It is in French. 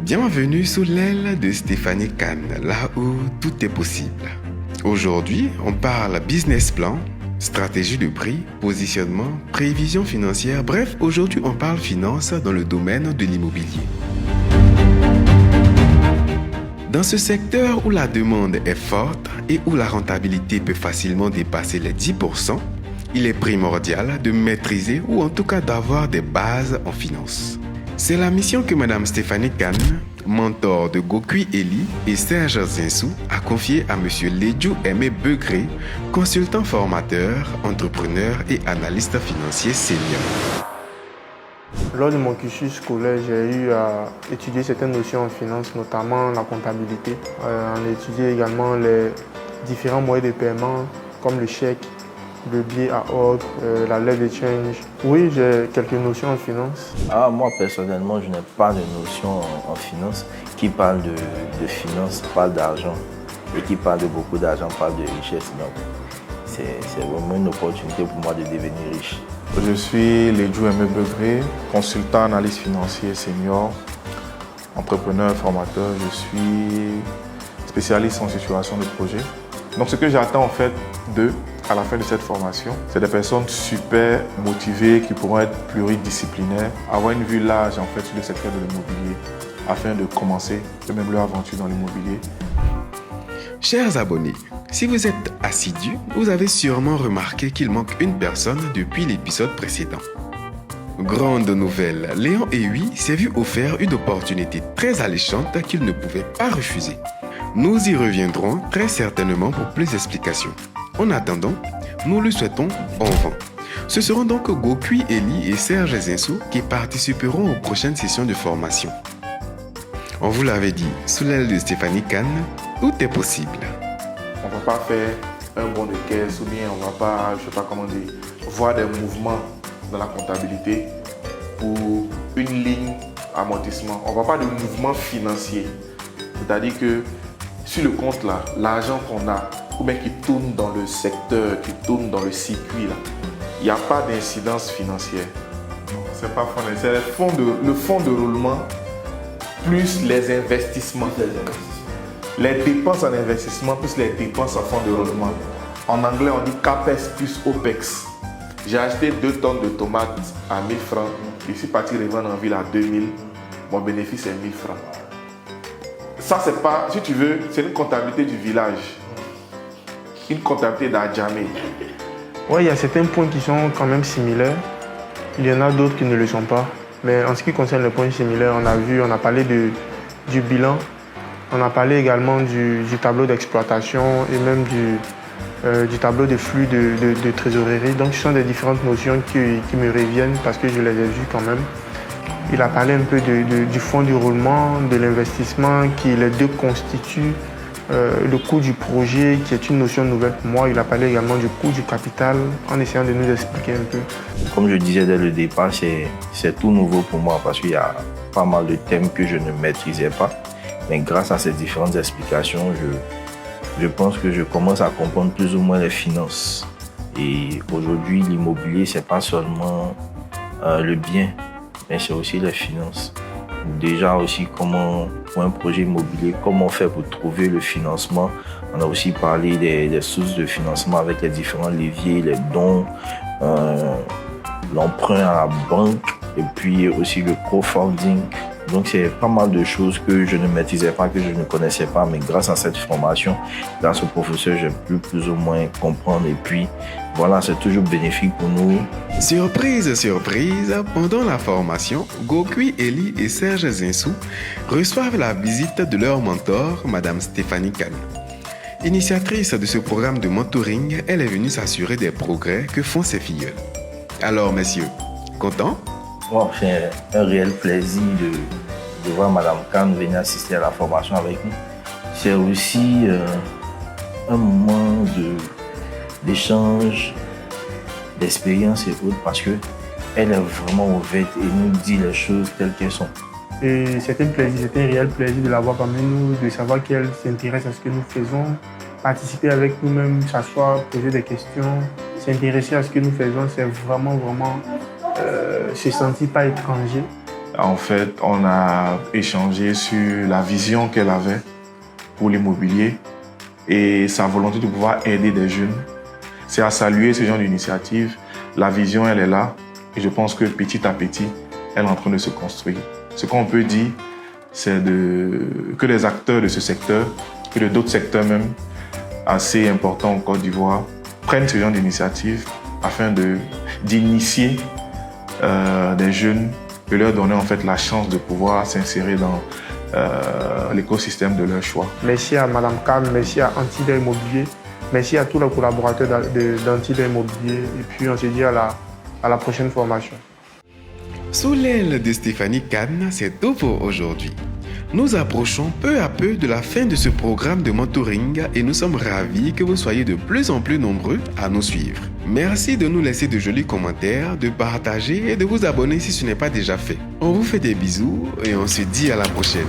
Bienvenue sous l'aile de Stéphanie Kahn, là où tout est possible. Aujourd'hui, on parle business plan, stratégie de prix, positionnement, prévision financière. Bref, aujourd'hui, on parle finance dans le domaine de l'immobilier. Dans ce secteur où la demande est forte et où la rentabilité peut facilement dépasser les 10%, il est primordial de maîtriser ou en tout cas d'avoir des bases en finance. C'est la mission que Mme Stéphanie Kahn, mentor de Gokui Eli et Serge Zinsou, a confiée à M. Ledju Aimé Begré, consultant formateur, entrepreneur et analyste financier senior. Lors de mon cursus scolaire, j'ai eu à étudier certaines notions en finance, notamment la comptabilité. On a étudié également les différents moyens de paiement, comme le chèque, le billet à ordre, la lettre de change. Oui, j'ai quelques notions en finance. Moi, personnellement, je n'ai pas de notion en finance. Qui parle de finance parle d'argent. Et qui parle de beaucoup d'argent parle de richesse. Donc, c'est vraiment une opportunité pour moi de devenir riche. Je suis Ledju Aimé Begré, consultant analyste financier senior, entrepreneur, formateur. Je suis spécialiste en situation de projet. Donc ce que j'attends en fait d'eux à la fin de cette formation, c'est des personnes super motivées qui pourront être pluridisciplinaires, avoir une vue large en fait sur le secteur de l'immobilier afin de commencer eux-mêmes leur aventure dans l'immobilier. Chers abonnés, si vous êtes assidus, vous avez sûrement remarqué qu'il manque une personne depuis l'épisode précédent. Grande nouvelle, Léon Ewi s'est vu offert une opportunité très alléchante qu'il ne pouvait pas refuser. Nous y reviendrons très certainement pour plus d'explications. En attendant, nous lui souhaitons bon vent. Ce seront donc Gokui Eli et Serge Zinsou qui participeront aux prochaines sessions de formation. On vous l'avait dit, sous l'aile de Stéphanie Kahn, tout est possible. On ne va pas faire un bon de caisse ou bien on ne va pas, je sais pas comment dire, voir des mouvements dans la comptabilité pour une ligne amortissement. On ne va pas de mouvement financier. C'est-à-dire que sur le compte là, l'argent qu'on a, ou bien qui tourne dans le secteur, qui tourne dans le circuit là, il n'y a pas d'incidence financière. Non, c'est pas fondé. C'est le fonds de roulement plus les investissements. Les dépenses en investissement plus les dépenses en fonds de roulement. En anglais, on dit CAPEX plus OPEX. J'ai acheté 2 tonnes de tomates à 1000 francs. Je suis parti revendre en ville à 2000. Mon bénéfice est 1000 francs. Ça, c'est pas, si tu veux, c'est une comptabilité du village. Une comptabilité d'Adjamé. Oui, il y a certains points qui sont quand même similaires. Il y en a d'autres qui ne le sont pas. Mais en ce qui concerne les points similaires, on a parlé du bilan. On a parlé également du tableau d'exploitation et même du tableau de flux de trésorerie. Donc, ce sont des différentes notions qui me reviennent parce que je les ai vues quand même. Il a parlé un peu du fonds du roulement, de l'investissement, qui les deux constituent le coût du projet, qui est une notion nouvelle pour moi. Il a parlé également du coût du capital, en essayant de nous expliquer un peu. Comme je disais dès le départ, c'est tout nouveau pour moi parce qu'il y a pas mal de thèmes que je ne maîtrisais pas. Mais grâce à ces différentes explications, je pense que je commence à comprendre plus ou moins les finances. Et aujourd'hui, l'immobilier, ce n'est pas seulement le bien, mais c'est aussi les finances. Déjà aussi, comment, pour un projet immobilier, comment on fait pour trouver le financement. On a aussi parlé des sources de financement avec les différents leviers, les dons, l'emprunt à la banque et puis aussi le crowdfunding. Donc c'est pas mal de choses que je ne maîtrisais pas, que je ne connaissais pas, mais grâce à cette formation, grâce au professeur, j'ai pu plus ou moins comprendre et puis voilà, c'est toujours bénéfique pour nous. Surprise, surprise, pendant la formation, Gokui Eli et Serge Zinsou reçoivent la visite de leur mentor, Mme Stéphanie Kahn. Initiatrice de ce programme de mentoring, elle est venue s'assurer des progrès que font ses filleuls. Alors messieurs, contents? Bon, c'est un réel plaisir de voir Mme Kahn venir assister à la formation avec nous. C'est aussi un moment d'échange, d'expérience et autres parce qu'elle est vraiment ouverte et nous dit les choses telles qu'elles sont. Et c'était un réel plaisir de l'avoir parmi nous, de savoir qu'elle s'intéresse à ce que nous faisons, participer avec nous-mêmes, s'asseoir, poser des questions, s'intéresser à ce que nous faisons, c'est vraiment se sentir pas étranger. En fait, on a échangé sur la vision qu'elle avait pour l'immobilier et sa volonté de pouvoir aider des jeunes. C'est à saluer ce genre d'initiative. La vision, elle est là. Et je pense que petit à petit, elle est en train de se construire. Ce qu'on peut dire, c'est que les acteurs de ce secteur, que de d'autres secteurs même, assez importants en Côte d'Ivoire, prennent ce genre d'initiative afin d'initier des jeunes, de leur donner en fait la chance de pouvoir s'insérer dans l'écosystème de leur choix. Merci à Madame Cam, merci à Antida Immobilier, merci à tous les collaborateurs d'Antida Immobilier et puis on se dit à la prochaine formation. Sous l'aile de Stéphanie Kahn, c'est tout pour aujourd'hui. Nous approchons peu à peu de la fin de ce programme de mentoring et nous sommes ravis que vous soyez de plus en plus nombreux à nous suivre. Merci de nous laisser de jolis commentaires, de partager et de vous abonner si ce n'est pas déjà fait. On vous fait des bisous et on se dit à la prochaine.